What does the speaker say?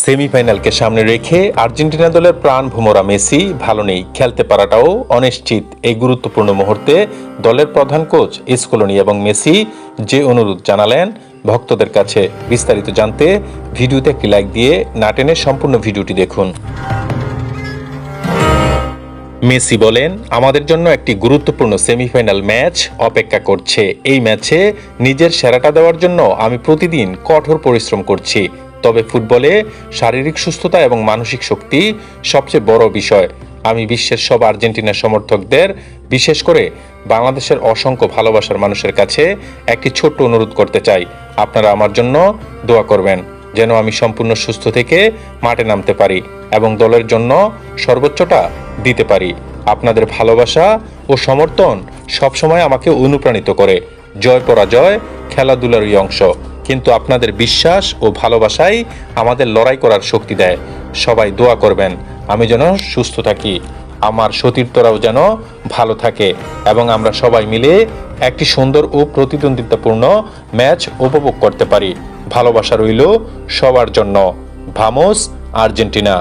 সেমিফাইনালকে সামনে রেখে আর্জেন্টিনা দলের প্রাণভোমরা মেসি ভালো নেই, খেলতে পারাটাও অনিশ্চিত। এই গুরুত্বপূর্ণ মুহূর্তে দলের প্রধান কোচ স্কলোনি এবং মেসি যে অনুরোধ জানালেন ভক্তদের কাছে, বিস্তারিত জানতে ভিডিওতে একটি লাইক দিয়ে না টেনে সম্পূর্ণ ভিডিওটি দেখুন। মেসি বলেন, আমাদের জন্য একটি গুরুত্বপূর্ণ সেমিফাইনাল ম্যাচ অপেক্ষা করছে। এই ম্যাচে নিজের সেরাটা দেওয়ার জন্য আমি প্রতিদিন কঠোর পরিশ্রম করছি। তবে ফুটবলে শারীরিক সুস্থতা এবং মানসিক শক্তি সবচেয়ে বড় বিষয়। আমি বিশ্বের সব আর্জেন্টিনা সমর্থকদের, বিশেষ করে বাংলাদেশের অসংখ্য ভালোবাসার মানুষের কাছে একটি ছোট্ট অনুরোধ করতে চাই। আপনারা আমার জন্য দোয়া করবেন যেন আমি সম্পূর্ণ সুস্থ থেকে মাঠে নামতে পারি এবং দলের জন্য সর্বোচ্চটা দিতে পারি। আপনাদের ভালোবাসা ও সমর্থন সবসময় আমাকে অনুপ্রাণিত করে। জয় পরাজয় খেলাধুলারই অংশ, কিন্তু আপনাদের বিশ্বাস ও ভালোবাসাই আমাদের লড়াই করার শক্তি দেয়। সবাই দোয়া করবেন আমি যেন সুস্থ থাকি, আমার সতীর্থরাও যেন ভালো থাকে এবং আমরা সবাই মিলে একটি সুন্দর ও প্রতিদ্বন্দ্বিতাপূর্ণ ম্যাচ উপভোগ করতে পারি। ভালোবাসা রইল সবার জন্য। Vamos Argentina.